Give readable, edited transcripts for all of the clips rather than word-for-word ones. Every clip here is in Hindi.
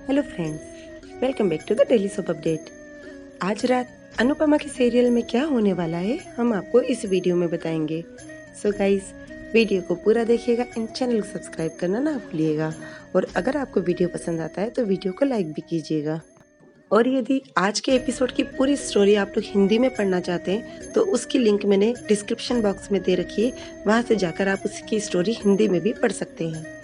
Hello friends, welcome back to the daily soap update. आज रात अनुपमा के सीरियल में क्या होने वाला है हम आपको इस वीडियो में बताएंगे। सो गाइस, वीडियो को पूरा देखिएगा एंड चैनल को सब्सक्राइब करना ना भूलिएगा। और अगर आपको वीडियो पसंद आता है तो वीडियो को लाइक भी कीजिएगा। और यदि आज के एपिसोड की पूरी स्टोरी आप लोग हिंदी में पढ़ना चाहते हैं तो उसकी लिंक मैंने डिस्क्रिप्शन बॉक्स में दे रखी है, वहाँ से जाकर आप उसकी स्टोरी हिंदी में भी पढ़ सकते हैं।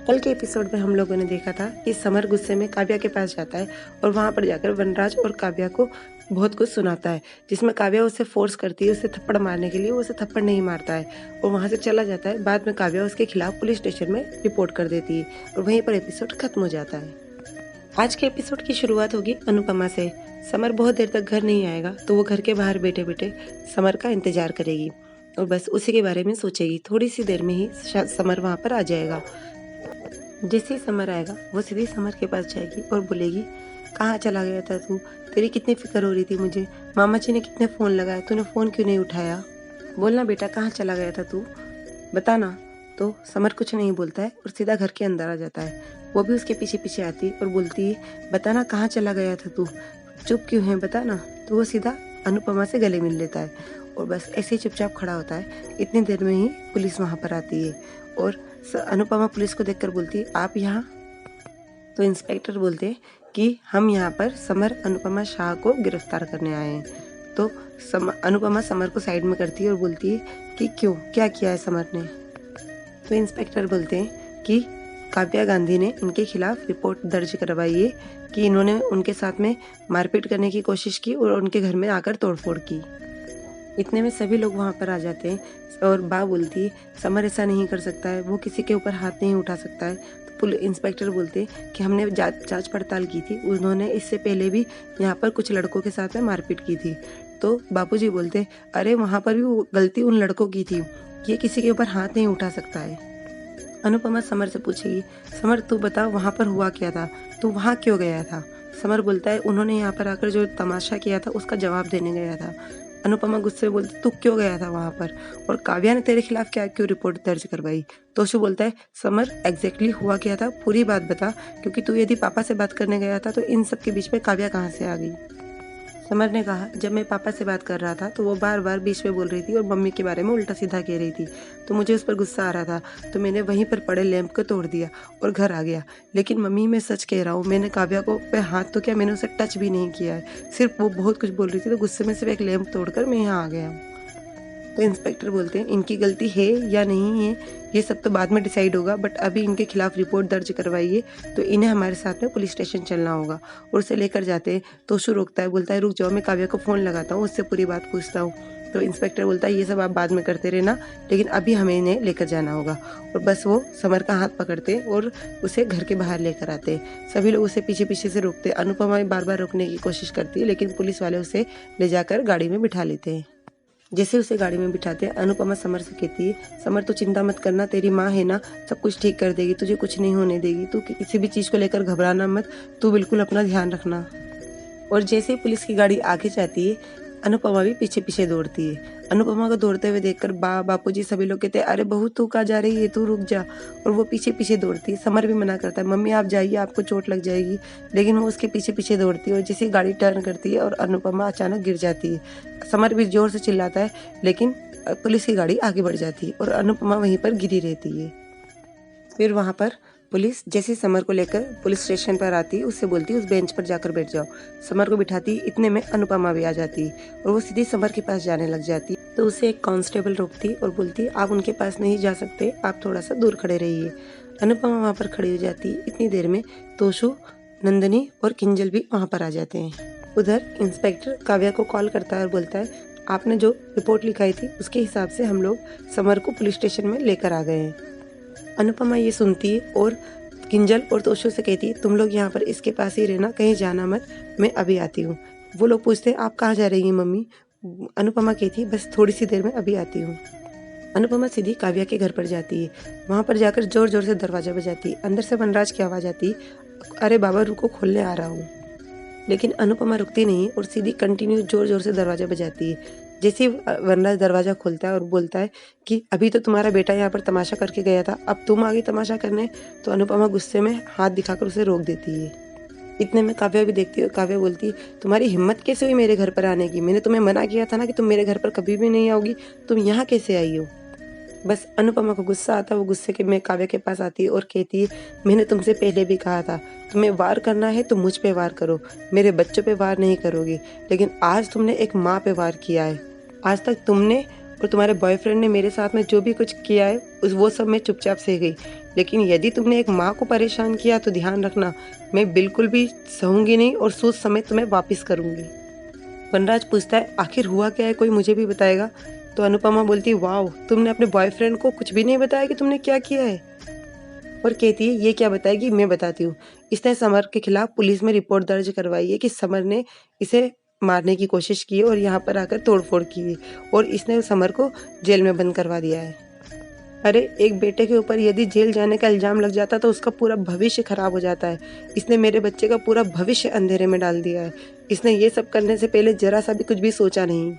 कल के एपिसोड में हम लोगों ने देखा था कि समर गुस्से में काव्या के पास जाता है और वहाँ पर जाकर वनराज और काव्या को बहुत कुछ सुनाता है, जिसमें काव्या उसे फोर्स करती है उसे थप्पड़ मारने के लिए। वो उसे थप्पड़ नहीं मारता है और वहाँ से चला जाता है। बाद में काव्या उसके खिलाफ पुलिस स्टेशन में रिपोर्ट कर देती है और वहीं पर एपिसोड खत्म हो जाता है। आज के एपिसोड की शुरुआत होगी अनुपमा से। समर बहुत देर तक घर नहीं आएगा तो वो घर के बाहर बैठे बैठे समर का इंतजार करेगी और बस उसी के बारे में सोचेगी। थोड़ी सी देर में ही समर वहाँ पर आ जाएगा। जैसे ही समर आएगा वो सीधी समर के पास जाएगी और बोलेगी, कहाँ चला गया था तू? तेरी कितनी फिक्र हो रही थी मुझे। मामा जी ने कितने फ़ोन लगाए, तूने फ़ोन क्यों नहीं उठाया? बोलना बेटा, कहाँ चला गया था तू, बताना। तो समर कुछ नहीं बोलता है और सीधा घर के अंदर आ जाता है। वो भी उसके पीछे पीछे आती है और बोलती है, बताना कहाँ चला गया था तू, चुप क्यों है बताना। तो वो सीधा अनुपमा से गले मिल लेता है और बस ऐसे ही चुपचाप खड़ा होता है। इतनी देर में ही पुलिस वहाँ पर आती है और अनुपमा पुलिस को देखकर बोलती है, आप यहाँ? तो इंस्पेक्टर बोलते हैं कि हम यहाँ पर समर अनुपमा शाह को गिरफ्तार करने आए हैं। तो अनुपमा समर को साइड में करती है और बोलती है कि क्यों, क्या किया है समर ने? तो इंस्पेक्टर बोलते हैं कि काव्या गांधी ने इनके खिलाफ रिपोर्ट दर्ज करवाई है कि इन्होंने उनके साथ में मारपीट करने की कोशिश की और उनके घर में आकर तोड़फोड़ की। इतने में सभी लोग वहाँ पर आ जाते हैं और बा बोलती है, समर ऐसा नहीं कर सकता है, वो किसी के ऊपर हाथ नहीं उठा सकता है। तो पुलिस इंस्पेक्टर बोलते हैं कि हमने जांच पड़ताल की थी, उन्होंने इससे पहले भी यहाँ पर कुछ लड़कों के साथ में मारपीट की थी। तो बापूजी बोलते, अरे वहाँ पर भी वो गलती उन लड़कों की थी, ये किसी के ऊपर हाथ नहीं उठा सकता है। अनुपमा समर से पूछेगी, समर तू बता वहाँ पर हुआ क्या था, तू वहाँ क्यों गया था? समर बोलता है, उन्होंने यहाँ पर आकर जो तमाशा किया था उसका जवाब देने गया था। अनुपमा गुस्से में बोलती, तू क्यों गया था वहाँ पर, और काव्या ने तेरे खिलाफ क्या क्यों रिपोर्ट दर्ज करवाई? तोशु बोलता है, समर एग्जैक्टली हुआ क्या था, पूरी बात बता, क्योंकि तू यदि पापा से बात करने गया था तो इन सब के बीच में काव्या कहाँ से आ गई? समर ने कहा, जब मैं पापा से बात कर रहा था तो वो बार बार बीच में बोल रही थी और मम्मी के बारे में उल्टा सीधा कह रही थी, तो मुझे उस पर गुस्सा आ रहा था, तो मैंने वहीं पर पड़े लैंप को तोड़ दिया और घर आ गया। लेकिन मम्मी मैं सच कह रहा हूँ, मैंने काव्या को पे हाथ तो क्या, मैंने उसे टच भी नहीं किया है, सिर्फ वो बहुत कुछ बोल रही थी तो गुस्से में सिर्फ एक लैंप तोड़कर मैं यहाँ आ गया हूँ। तो इंस्पेक्टर बोलते हैं, इनकी गलती है या नहीं है ये सब तो बाद में डिसाइड होगा, बट अभी इनके खिलाफ रिपोर्ट दर्ज करवाइए तो इन्हें हमारे साथ में पुलिस स्टेशन चलना होगा। और उसे लेकर जाते हैं। तोशु रोकता है, बोलता है रुक जाओ, मैं काव्या को फ़ोन लगाता हूँ, उससे पूरी बात पूछता हूँ। तो इंस्पेक्टर बोलता है, ये सब आप बाद में करते रहना, लेकिन अभी हमें इन्हें लेकर जाना होगा। और बस वो समर का हाथ पकड़ते और उसे घर के बाहर लेकर आते। सभी लोग उसे पीछे पीछे से रोकते। अनुपमा बार बार रोकने की कोशिश करती है, लेकिन पुलिस वाले उसे ले जाकर गाड़ी में बिठा लेते हैं। जैसे उसे गाड़ी में बिठाते अनुपमा समर से कहती है, समर तू चिंता मत करना, तेरी माँ है ना, सब कुछ ठीक कर देगी, तुझे कुछ नहीं होने देगी, तू किसी भी चीज़ को लेकर घबराना मत, तू बिल्कुल अपना ध्यान रखना। और जैसे ही पुलिस की गाड़ी आगे जाती है अनुपमा भी पीछे पीछे दौड़ती है। अनुपमा को दौड़ते हुए देखकर बापूजी सभी लोग कहते हैं, अरे बहू तू कहाँ जा रही है, तू रुक जा। और वो पीछे पीछे दौड़ती है। समर भी मना करता है, मम्मी आप जाइए, आपको चोट लग जाएगी, लेकिन वो उसके पीछे पीछे दौड़ती है। और जैसे गाड़ी टर्न करती है और अनुपमा अचानक गिर जाती है। समर भी जोर से चिल्लाता है, लेकिन पुलिस की गाड़ी आगे बढ़ जाती है और अनुपमा वहीं पर गिरी रहती है। फिर वहाँ पर पुलिस जैसे समर को लेकर पुलिस स्टेशन पर आती है, उससे बोलती है उस बेंच पर जाकर बैठ जाओ। समर को बिठाती, इतने में अनुपमा भी आ जाती और वो सीधी समर के पास जाने लग जाती। तो उसे एक कांस्टेबल रोकती और बोलती, आप उनके पास नहीं जा सकते, आप थोड़ा सा दूर खड़े रहिए। अनुपमा वहाँ पर खड़ी हो जाती। इतनी देर में तोशु, नंदिनी और किंजल भी वहाँ पर आ जाते हैं। उधर इंस्पेक्टर काव्या को कॉल करता है और बोलता है, आपने जो रिपोर्ट लिखाई थी उसके हिसाब से हम लोग समर को पुलिस स्टेशन में लेकर आ गए हैं। अनुपमा ये सुनती है और किंजल और तोशु से कहती है, तुम लोग यहाँ पर इसके पास ही रहना, कहीं जाना मत, मैं अभी आती हूँ। वो लोग पूछते हैं, आप कहाँ जा रही हैं मम्मी? अनुपमा कहती है, बस थोड़ी सी देर में अभी आती हूँ। अनुपमा सीधी काव्या के घर पर जाती है। वहाँ पर जाकर जोर जोर से दरवाजा बजाती है। अंदर से वनराज की आवाज़ आती है, अरे बाबा रुको, खोलने आ रहा हूँ। लेकिन अनुपमा रुकती नहीं और सीधी कंटिन्यू जोर जोर से दरवाजा बजाती है। जैसे ही वनराज दरवाजा खोलता है और बोलता है कि अभी तो तुम्हारा बेटा यहाँ पर तमाशा करके गया था, अब तुम आ गई तमाशा करने। तो अनुपमा गुस्से में हाथ दिखाकर उसे रोक देती है। इतने में काव्या भी देखती है और काव्या बोलती है, तुम्हारी हिम्मत कैसे हुई मेरे घर पर आने की? मैंने तुम्हें मना किया था ना कि तुम मेरे घर पर कभी भी नहीं आओगी, तुम यहाँ कैसे आई हो? बस अनुपमा को गुस्सा आता है, वो गुस्से के में काव्या के पास आती है और कहती है, मैंने तुमसे पहले भी कहा था, तुम्हें वार करना है तो मुझ पे वार करो, मेरे बच्चों पे वार नहीं करोगी, लेकिन आज तुमने एक माँ पे वार किया है। आज तक तुमने और तुम्हारे बॉयफ्रेंड ने मेरे साथ में जो भी कुछ किया है वो सब मैं चुपचाप सह गई, लेकिन यदि तुमने एक माँ को परेशान किया तो ध्यान रखना, मैं बिल्कुल भी सहूंगी नहीं और सोच समेत तुम्हें वापस करूंगी। वनराज पूछता है, आखिर हुआ क्या है, कोई मुझे भी बताएगा? तो अनुपमा बोलती है, वाओ, तुमने अपने बॉयफ्रेंड को कुछ भी नहीं बताया कि तुमने क्या किया है? और कहती है, ये क्या बताएगी, मैं बताती हूँ। इसने समर के खिलाफ पुलिस में रिपोर्ट दर्ज करवाई है कि समर ने इसे मारने की कोशिश की है और यहाँ पर आकर तोड़फोड़ की है और इसने समर को जेल में बंद करवा दिया है। अरे, एक बेटे के ऊपर यदि जेल जाने का इल्ज़ाम लग जाता तो उसका पूरा भविष्य खराब हो जाता है। इसने मेरे बच्चे का पूरा भविष्य अंधेरे में डाल दिया है। इसने ये सब करने से पहले ज़रा सा भी कुछ भी सोचा नहीं।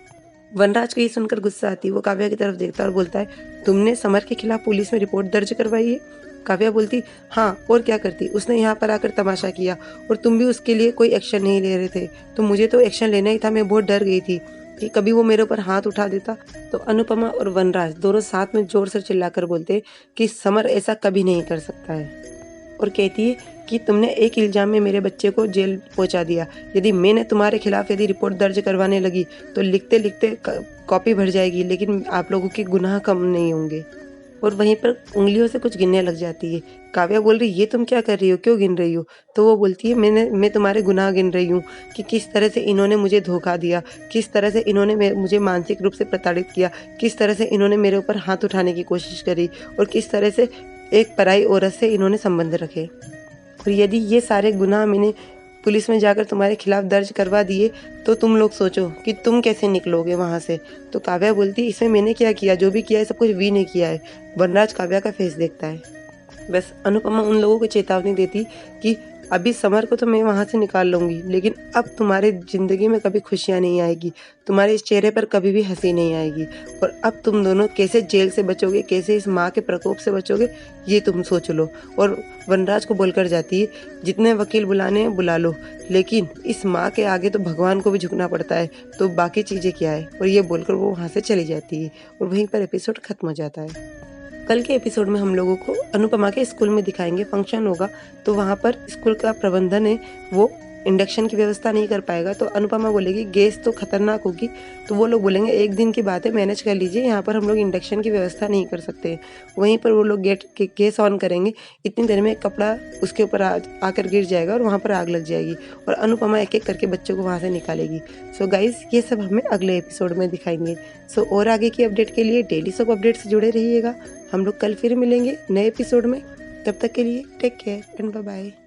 वनराज को ये सुनकर गुस्सा आती है, वो काव्या की तरफ देखता है और बोलता है, तुमने समर के खिलाफ पुलिस में रिपोर्ट दर्ज करवाई है? काव्या बोलती, हाँ, और क्या करती, उसने यहाँ पर आकर तमाशा किया और तुम भी उसके लिए कोई एक्शन नहीं ले रहे थे, तो मुझे तो एक्शन लेना ही था। मैं बहुत डर गई थी कि कभी वो मेरे ऊपर हाथ उठा देता। तो अनुपमा और वनराज दोनों साथ में जोर से चिल्लाकर बोलते कि समर ऐसा कभी नहीं कर सकता है और कहती है कि तुमने एक इल्ज़ाम में मेरे बच्चे को जेल पहुंचा दिया। यदि मैंने तुम्हारे खिलाफ यदि रिपोर्ट दर्ज करवाने लगी तो लिखते लिखते कॉपी भर जाएगी, लेकिन आप लोगों के गुनाह कम नहीं होंगे। और वहीं पर उंगलियों से कुछ गिनने लग जाती है। काव्या बोल रही, ये तुम क्या कर रही हो, क्यों गिन रही हो? तो वो बोलती है, मैं तुम्हारे गुनाह गिन रही हूँ कि किस तरह से इन्होंने मुझे धोखा दिया, किस तरह से इन्होंने मुझे मानसिक रूप से प्रताड़ित किया, किस तरह से इन्होंने मेरे ऊपर हाथ उठाने की कोशिश करी और किस तरह से एक पराई औरत से इन्होंने संबंध रखे। और यदि ये सारे गुनाह मैंने पुलिस में जाकर तुम्हारे खिलाफ दर्ज करवा दिए तो तुम लोग सोचो कि तुम कैसे निकलोगे वहाँ से। तो काव्या बोलती, इसमें मैंने क्या किया, जो भी किया है सब कुछ वी ने किया है। वनराज काव्या का फेस देखता है। बस अनुपमा उन लोगों को चेतावनी देती कि अभी समर को तो मैं वहाँ से निकाल लूँगी, लेकिन अब तुम्हारे ज़िंदगी में कभी खुशियाँ नहीं आएगी, तुम्हारे इस चेहरे पर कभी भी हंसी नहीं आएगी, और अब तुम दोनों कैसे जेल से बचोगे, कैसे इस माँ के प्रकोप से बचोगे, ये तुम सोच लो। और वनराज को बोलकर जाती है, जितने वकील बुलाने हैं बुला लो, लेकिन इस माँ के आगे तो भगवान को भी झुकना पड़ता है, तो बाकी चीज़ें क्या है। और ये बोलकर वो वहाँ से चली जाती है और वहीं पर एपिसोड खत्म हो जाता है। कल के एपिसोड में हम लोगों को अनुपमा के स्कूल में दिखाएंगे, फंक्शन होगा तो वहाँ पर स्कूल का प्रबंधन है वो इंडक्शन की व्यवस्था नहीं कर पाएगा। तो अनुपमा बोलेगी गैस तो खतरनाक होगी, तो वो लोग बोलेंगे एक दिन की बात है, मैनेज कर लीजिए, यहाँ पर हम लोग इंडक्शन की व्यवस्था नहीं कर सकते। वहीं पर वो लोग गैस ऑन करेंगे, इतनी देर में एक कपड़ा उसके ऊपर आकर गिर जाएगा और वहाँ पर आग लग जाएगी और अनुपमा एक एक करके बच्चों को वहाँ से निकालेगी। सो गाइज, ये सब हमें अगले एपिसोड में दिखाएंगे। सो और आगे की अपडेट के लिए डेली सब अपडेट से जुड़े रहिएगा। हम लोग कल फिर मिलेंगे नए एपिसोड में। तब तक के लिए take care and bye bye.